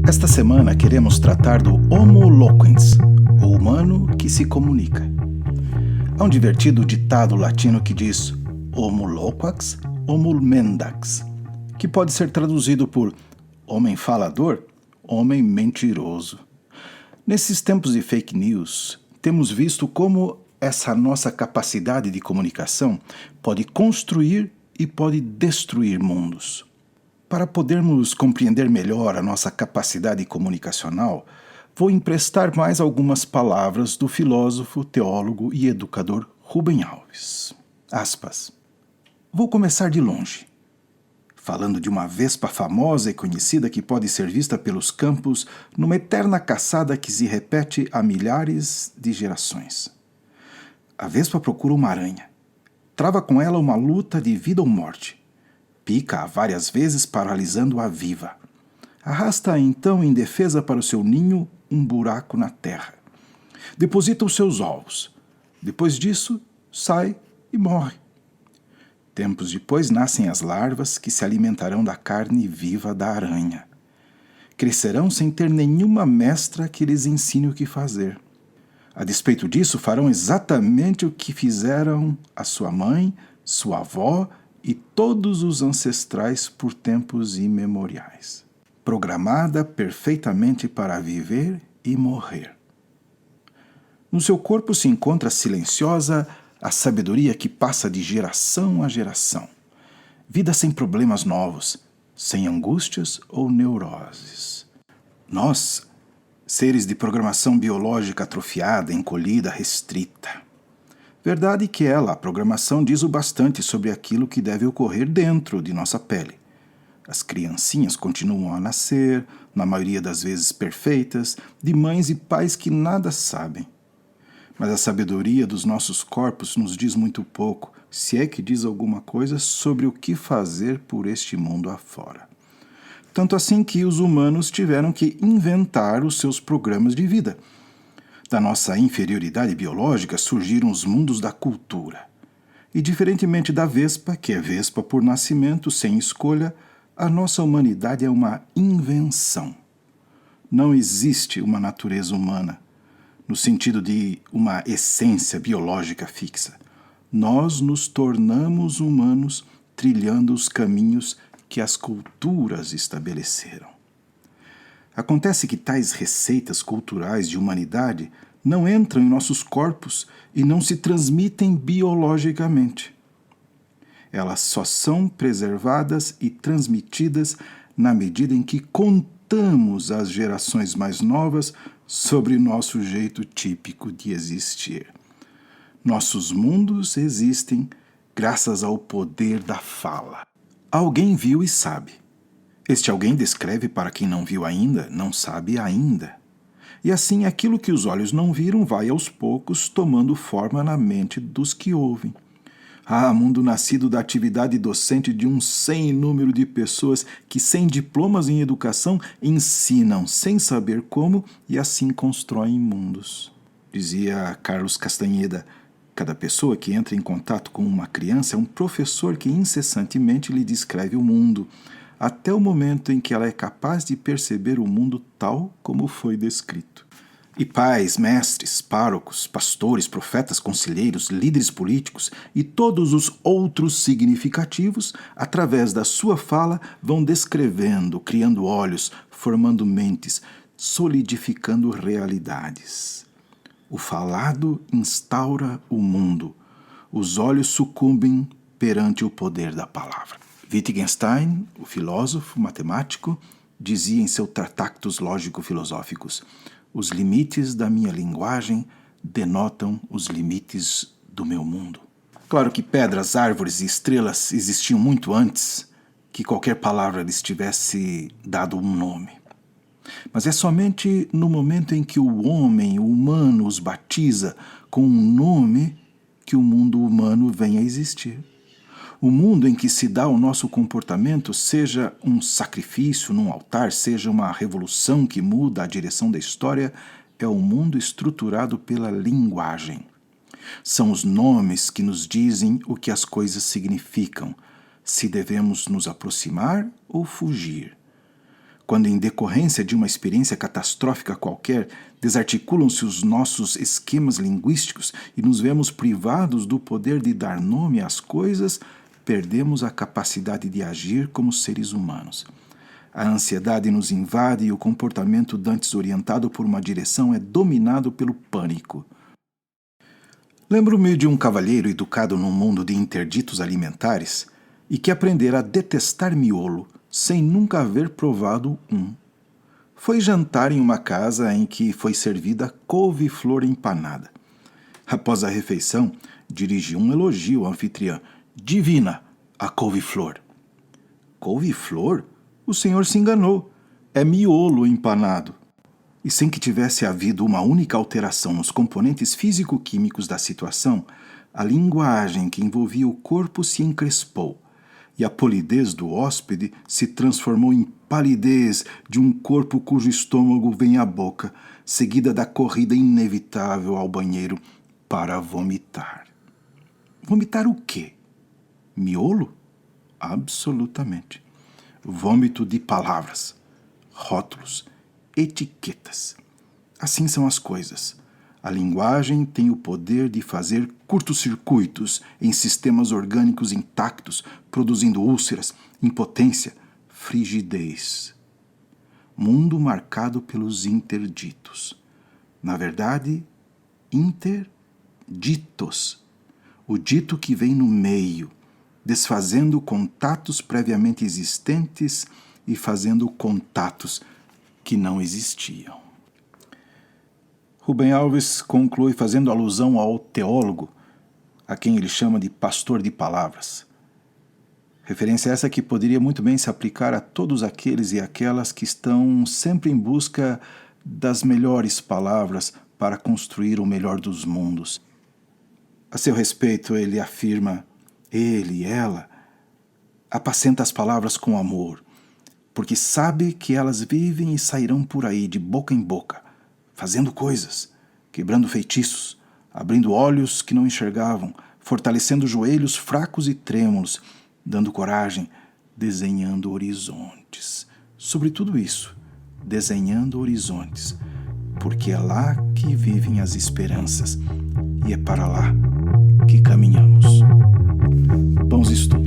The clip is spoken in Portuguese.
Esta semana queremos tratar do Homo loquens, o humano que se comunica. Há um divertido ditado latino que diz Homo loquax, homo mendax, que pode ser traduzido por homem falador, homem mentiroso. Nesses tempos de fake news, temos visto como essa nossa capacidade de comunicação pode construir e pode destruir mundos. Para podermos compreender melhor a nossa capacidade comunicacional, vou emprestar mais algumas palavras do filósofo, teólogo e educador Rubem Alves. Aspas. Vou começar de longe, falando de uma vespa famosa e conhecida que pode ser vista pelos campos numa eterna caçada que se repete há milhares de gerações. A vespa procura uma aranha. Trava com ela uma luta de vida ou morte. Pica-a várias vezes, paralisando-a viva. Arrasta-a então em defesa para o seu ninho um buraco na terra. Deposita os seus ovos. Depois disso, sai e morre. Tempos depois nascem as larvas que se alimentarão da carne viva da aranha. Crescerão sem ter nenhuma mestra que lhes ensine o que fazer. A despeito disso, farão exatamente o que fizeram a sua mãe, sua avó e todos os ancestrais por tempos imemoriais. Programada perfeitamente para viver e morrer. No seu corpo se encontra silenciosa a sabedoria que passa de geração a geração. Vida sem problemas novos, sem angústias ou neuroses. Nós, seres de programação biológica atrofiada, encolhida, restrita. Verdade que ela, a programação, diz o bastante sobre aquilo que deve ocorrer dentro de nossa pele. As criancinhas continuam a nascer, na maioria das vezes perfeitas, de mães e pais que nada sabem. Mas a sabedoria dos nossos corpos nos diz muito pouco, se é que diz alguma coisa sobre o que fazer por este mundo afora. Tanto assim que os humanos tiveram que inventar os seus programas de vida. Da nossa inferioridade biológica surgiram os mundos da cultura. E diferentemente da vespa, que é vespa por nascimento, sem escolha, a nossa humanidade é uma invenção. Não existe uma natureza humana, no sentido de uma essência biológica fixa. Nós nos tornamos humanos trilhando os caminhos que as culturas estabeleceram. Acontece que tais receitas culturais de humanidade não entram em nossos corpos e não se transmitem biologicamente. Elas só são preservadas e transmitidas na medida em que contamos às gerações mais novas sobre nosso jeito típico de existir. Nossos mundos existem graças ao poder da fala. Alguém viu e sabe. Este alguém descreve para quem não viu ainda, não sabe ainda. E assim aquilo que os olhos não viram vai aos poucos tomando forma na mente dos que ouvem. Ah, mundo nascido da atividade docente de um sem número de pessoas que, sem diplomas em educação, ensinam sem saber como e assim constroem mundos. Dizia Carlos Castanheda, cada pessoa que entra em contato com uma criança é um professor que incessantemente lhe descreve o mundo, até o momento em que ela é capaz de perceber o mundo tal como foi descrito. E pais, mestres, párocos, pastores, profetas, conselheiros, líderes políticos e todos os outros significativos, através da sua fala, vão descrevendo, criando olhos, formando mentes, solidificando realidades. O falado instaura o mundo. Os olhos sucumbem perante o poder da palavra. Wittgenstein, o filósofo matemático, dizia em seus Tractatus Lógico-Filosóficos: os limites da minha linguagem denotam os limites do meu mundo. Claro que pedras, árvores e estrelas existiam muito antes que qualquer palavra lhes tivesse dado um nome. Mas é somente no momento em que o homem, o humano, os batiza com um nome que o mundo humano vem a existir. O mundo em que se dá o nosso comportamento, seja um sacrifício num altar, seja uma revolução que muda a direção da história, é o mundo estruturado pela linguagem. São os nomes que nos dizem o que as coisas significam, se devemos nos aproximar ou fugir. quando, em decorrência de uma experiência catastrófica qualquer, desarticulam-se os nossos esquemas linguísticos e nos vemos privados do poder de dar nome às coisas, perdemos a capacidade de agir como seres humanos. A ansiedade nos invade e o comportamento dantes orientado por uma direção é dominado pelo pânico. Lembro-me de um cavalheiro educado num mundo de interditos alimentares e que aprendera a detestar miolo sem nunca haver provado um. Foi jantar em uma casa em que foi servida couve-flor empanada. Após a refeição, dirigiu um elogio ao anfitriã. Divina, a couve-flor. Couve-flor? O senhor se enganou. É miolo empanado. E sem que tivesse havido uma única alteração nos componentes físico-químicos da situação, a linguagem que envolvia o corpo se encrespou, e a polidez do hóspede se transformou em palidez de um corpo cujo estômago vem à boca, seguida da corrida inevitável ao banheiro para vomitar. Vomitar o quê? Miolo? Absolutamente. Vômito de palavras, rótulos, etiquetas. Assim são as coisas. A linguagem tem o poder de fazer curtos-circuitos em sistemas orgânicos intactos, produzindo úlceras, impotência, frigidez. Mundo marcado pelos interditos. Na verdade, interditos. O dito que vem no meio, desfazendo contatos previamente existentes e fazendo contatos que não existiam. Rubem Alves conclui fazendo alusão ao teólogo, a quem ele chama de pastor de palavras. Referência essa que poderia muito bem se aplicar a todos aqueles e aquelas que estão sempre em busca das melhores palavras para construir o melhor dos mundos. A seu respeito, ele afirma, ele e ela, apacenta as palavras com amor, porque sabe que elas vivem e sairão por aí de boca em boca, fazendo coisas, quebrando feitiços, abrindo olhos que não enxergavam, fortalecendo joelhos fracos e trêmulos, dando coragem, desenhando horizontes. Sobre tudo isso, desenhando horizontes, porque é lá que vivem as esperanças e é para lá que caminhamos. Bons estudos.